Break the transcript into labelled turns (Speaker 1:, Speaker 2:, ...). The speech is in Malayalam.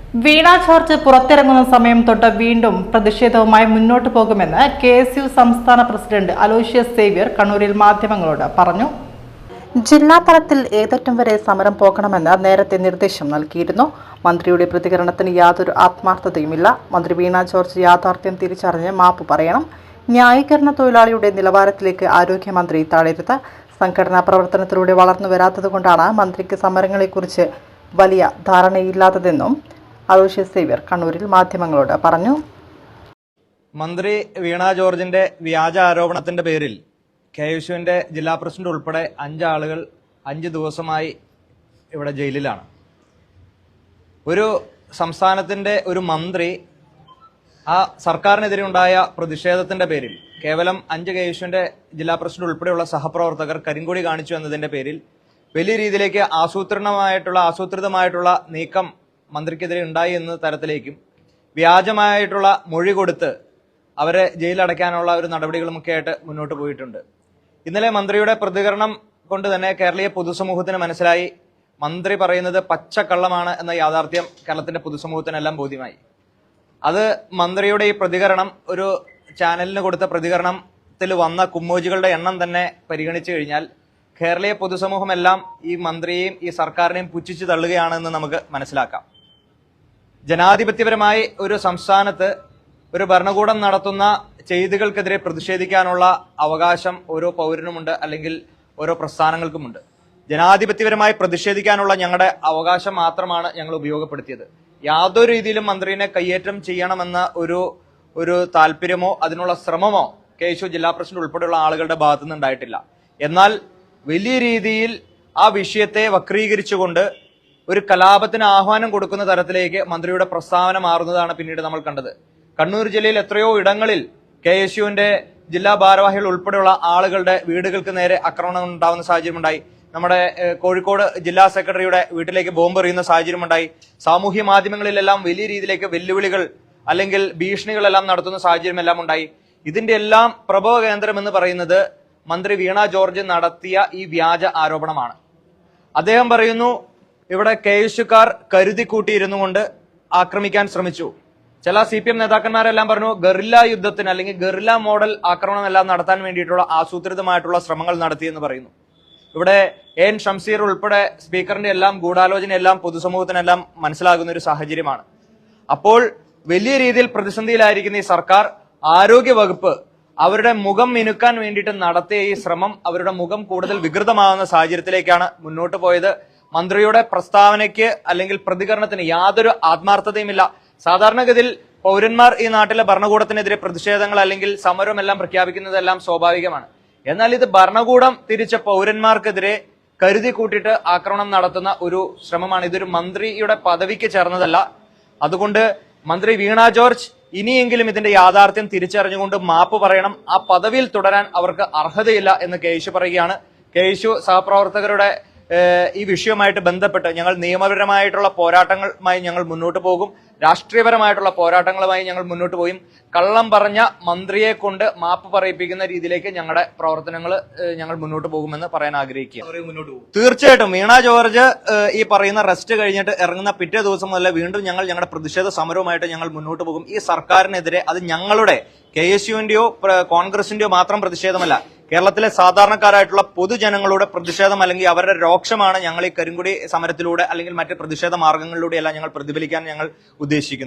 Speaker 1: വീണ ജോർജ് പുറത്തിറങ്ങുന്ന സമയം തൊട്ട് വീണ്ടും പ്രതിഷേധവുമായി മുന്നോട്ടു പോകുമെന്ന് KSU സംസ്ഥാന പ്രസിഡന്റ് അലോഷ്യസ് സേവ്യർ കണ്ണൂരിൽ മാധ്യമങ്ങളോട് പറഞ്ഞു. ജില്ലാ തലത്തിൽ ഏതറ്റം വരെ സമരം പോകണമെന്ന് നേരത്തെ നിർദ്ദേശം നൽകിയിരുന്നു. മന്ത്രിയുടെ പ്രതികരണത്തിന് യാതൊരു ആത്മാർത്ഥതയുമില്ല. മന്ത്രി വീണ ജോർജ് യാഥാർത്ഥ്യം തിരിച്ചറിഞ്ഞ് മാപ്പ് പറയണം. ന്യായീകരണ തൊഴിലാളിയുടെ നിലവാരത്തിലേക്ക് ആരോഗ്യമന്ത്രി താഴരുത്. സംഘടനാ പ്രവർത്തനത്തിലൂടെ വളർന്നു വരാത്തതുകൊണ്ടാണ് മന്ത്രിക്ക് സമരങ്ങളെക്കുറിച്ച് വലിയ ധാരണയില്ലാത്തതെന്നും അലോഷ്യസ് സേവ്യർ കണ്ണൂരിൽ മാധ്യമങ്ങളോട് പറഞ്ഞു.
Speaker 2: മന്ത്രി വീണ ജോർജിന്റെ വ്യാജ ആരോപണത്തിന്റെ പേരിൽ KSUവിന്റെ ജില്ലാ പ്രസിഡന്റ് ഉൾപ്പെടെ 5 ആളുകൾ 5 ദിവസമായി ഇവിടെ ജയിലിലാണ്. ഒരു സംസ്ഥാനത്തിന്റെ ഒരു മന്ത്രി ആ സർക്കാരിനെതിരെ ഉണ്ടായ പ്രതിഷേധത്തിന്റെ പേരിൽ കേവലം 5 KSUവിന്റെ ജില്ലാ പ്രസിഡന്റ് ഉൾപ്പെടെയുള്ള സഹപ്രവർത്തകർ കരിങ്കൊടി കാണിച്ചു എന്നതിന്റെ പേരിൽ വലിയ രീതിയിലേക്ക് ആസൂത്രിതമായിട്ടുള്ള നീക്കം മന്ത്രിക്കെതിരെ ഉണ്ടായി എന്ന തരത്തിലേക്കും വ്യാജമായിട്ടുള്ള മൊഴി കൊടുത്ത് അവരെ ജയിലടയ്ക്കാനുള്ള ഒരു നടപടികളുമൊക്കെ ആയിട്ട് മുന്നോട്ട് പോയിട്ടുണ്ട്. ഇന്നലെ മന്ത്രിയുടെ പ്രതികരണം കൊണ്ട് തന്നെ കേരളീയ പൊതുസമൂഹത്തിന് മനസ്സിലായി മന്ത്രി പറയുന്നത് പച്ചക്കള്ളമാണ് എന്ന യാഥാർത്ഥ്യം കേരളത്തിന്റെ പൊതുസമൂഹത്തിനെല്ലാം ബോധ്യമായി. അത് മന്ത്രിയുടെ ഈ പ്രതികരണം ഒരു ചാനലിന് കൊടുത്ത പ്രതികരണത്തിൽ വന്ന കുമ്മോജികളുടെ എണ്ണം തന്നെ പരിഗണിച്ചു കഴിഞ്ഞാൽ കേരളീയ പൊതുസമൂഹമെല്ലാം ഈ മന്ത്രിയെയും ഈ സർക്കാരിനെയും പുച്ഛിച്ചു തള്ളുകയാണെന്ന് നമുക്ക് മനസ്സിലാക്കാം. ജനാധിപത്യപരമായി ഒരു സംസ്ഥാനത്ത് ഒരു ഭരണകൂടം നടത്തുന്ന ചെയ്തികൾക്കെതിരെ പ്രതിഷേധിക്കാനുള്ള അവകാശം ഓരോ പൗരനുമുണ്ട്, അല്ലെങ്കിൽ ഓരോ പ്രസ്ഥാനങ്ങൾക്കുമുണ്ട്. ജനാധിപത്യപരമായി പ്രതിഷേധിക്കാനുള്ള ഞങ്ങളുടെ അവകാശം മാത്രമാണ് ഞങ്ങൾ ഉപയോഗപ്പെടുത്തിയത്. യാതൊരു രീതിയിലും മന്ത്രിനെ കയ്യേറ്റം ചെയ്യണമെന്ന ഒരു താല്പര്യമോ അതിനുള്ള ശ്രമമോ KSU ജില്ലാ പ്രസിഡന്റ് ഉൾപ്പെടെയുള്ള ആളുകളുടെ ഭാഗത്തുനിന്ന് ഉണ്ടായിട്ടില്ല. എന്നാൽ വലിയ രീതിയിൽ ആ വിഷയത്തെ വക്രീകരിച്ചുകൊണ്ട് ഒരു കലാപത്തിന് ആഹ്വാനം കൊടുക്കുന്ന തരത്തിലേക്ക് മന്ത്രിയുടെ പ്രസ്താവന മാറുന്നതാണ് പിന്നീട് നമ്മൾ കണ്ടത്. കണ്ണൂർ ജില്ലയിൽ എത്രയോ ഇടങ്ങളിൽ KSUവിന്റെ ജില്ലാ ഭാരവാഹികൾ ഉൾപ്പെടെയുള്ള ആളുകളുടെ വീടുകൾക്ക് നേരെ ആക്രമണം ഉണ്ടാവുന്ന സാഹചര്യമുണ്ടായി. നമ്മുടെ കോഴിക്കോട് ജില്ലാ സെക്രട്ടറിയുടെ വീട്ടിലേക്ക് ബോംബ് എറിയുന്ന സാഹചര്യമുണ്ടായി. സാമൂഹ്യ മാധ്യമങ്ങളിലെല്ലാം വലിയ രീതിയിലേക്ക് വെല്ലുവിളികൾ അല്ലെങ്കിൽ ഭീഷണികളെല്ലാം നടത്തുന്ന സാഹചര്യമെല്ലാം ഉണ്ടായി. ഇതിന്റെ എല്ലാം പ്രഭവ കേന്ദ്രം എന്ന് പറയുന്നത് മന്ത്രി വീണ ജോർജ് നടത്തിയ ഈ വ്യാജ ആരോപണമാണ്. അദ്ദേഹം പറയുന്നു ഇവിടെ KSUക്കാർ കരുതി കൂട്ടിയിരുന്നു കൊണ്ട് ആക്രമിക്കാൻ ശ്രമിച്ചു. ചില CPM നേതാക്കന്മാരെല്ലാം പറഞ്ഞു ഗറില്ല യുദ്ധത്തിന് അല്ലെങ്കിൽ ഗറില്ല മോഡൽ ആക്രമണം എല്ലാം നടത്താൻ വേണ്ടിയിട്ടുള്ള ആസൂത്രിതമായിട്ടുള്ള ശ്രമങ്ങൾ നടത്തിയെന്ന് പറയുന്നു. ഇവിടെ AN ഷംസീർ ഉൾപ്പെടെ സ്പീക്കറിന്റെ എല്ലാം ഗൂഢാലോചനയെല്ലാം പൊതുസമൂഹത്തിനെല്ലാം മനസ്സിലാകുന്ന ഒരു സാഹചര്യമാണ്. അപ്പോൾ വലിയ രീതിയിൽ പ്രതിസന്ധിയിലായിരിക്കുന്ന ഈ സർക്കാർ, ആരോഗ്യ വകുപ്പ് അവരുടെ മുഖം മിനുക്കാൻ വേണ്ടിയിട്ട് നടത്തിയ ഈ ശ്രമം അവരുടെ മുഖം കൂടുതൽ വികൃതമാകുന്ന സാഹചര്യത്തിലേക്കാണ് മുന്നോട്ട് പോയത്. മന്ത്രിയുടെ പ്രസ്താവനയ്ക്ക് അല്ലെങ്കിൽ പ്രതികരണത്തിന് യാതൊരു ആത്മാർത്ഥതയുമില്ല. സാധാരണഗതിയിൽ പൗരന്മാർ ഈ നാട്ടിലെ ഭരണകൂടത്തിനെതിരെ പ്രതിഷേധങ്ങൾ അല്ലെങ്കിൽ സമരമെല്ലാം പ്രഖ്യാപിക്കുന്നതെല്ലാം സ്വാഭാവികമാണ്. എന്നാൽ ഇത് ഭരണകൂടം തിരിച്ച പൗരന്മാർക്കെതിരെ കരുതി കൂട്ടിയിട്ട് ആക്രമണം നടത്തുന്ന ഒരു ശ്രമമാണ്. ഇതൊരു മന്ത്രിയുടെ പദവിക്ക് ചേർന്നതല്ല. അതുകൊണ്ട് മന്ത്രി വീണ ജോർജ് ഇനിയെങ്കിലും ഇതിന്റെ യാഥാർത്ഥ്യം തിരിച്ചറിഞ്ഞുകൊണ്ട് മാപ്പ് പറയണം. ആ പദവിയിൽ തുടരാൻ അവർക്ക് അർഹതയില്ല എന്ന് KSU പറയുകയാണ്. KSU സഹപ്രവർത്തകരുടെ ഈ വിഷയവുമായിട്ട് ബന്ധപ്പെട്ട് ഞങ്ങൾ നിയമപരമായിട്ടുള്ള പോരാട്ടങ്ങളുമായി ഞങ്ങൾ മുന്നോട്ട് പോകും. രാഷ്ട്രീയപരമായിട്ടുള്ള പോരാട്ടങ്ങളുമായി ഞങ്ങൾ മുന്നോട്ട് പോയും. കള്ളം പറഞ്ഞ മന്ത്രിയെ കൊണ്ട് മാപ്പ് പറയിപ്പിക്കുന്ന രീതിയിലേക്ക് ഞങ്ങളുടെ പ്രവർത്തനങ്ങൾ ഞങ്ങൾ മുന്നോട്ട് പോകുമെന്ന് പറയാൻ ആഗ്രഹിക്കുക. തീർച്ചയായിട്ടും വീണ ജോർജ് ഈ പറയുന്ന റെസ്റ്റ് കഴിഞ്ഞിട്ട് ഇറങ്ങുന്ന പിറ്റേ ദിവസം മുതൽ വീണ്ടും ഞങ്ങളുടെ പ്രതിഷേധ സമരവുമായിട്ട് ഞങ്ങൾ മുന്നോട്ട് പോകും. ഈ സർക്കാരിനെതിരെ അത് ഞങ്ങളുടെ KSUവിന്റെയോ കോൺഗ്രസിന്റെയോ മാത്രം പ്രതിഷേധമല്ല, കേരളത്തിലെ സാധാരണക്കാരായിട്ടുള്ള പൊതുജനങ്ങളുടെ പ്രതിഷേധം അല്ലെങ്കിൽ അവരുടെ രോക്ഷമാണ് ഞങ്ങൾ ഈ കരിങ്കൊടി സമരത്തിലൂടെ അല്ലെങ്കിൽ മറ്റ് പ്രതിഷേധ മാർഗങ്ങളിലൂടെയെല്ലാം ഞങ്ങൾ പ്രതിഫലിക്കാൻ ഞങ്ങൾ ഉദ്ദേശിക്കുന്നത്.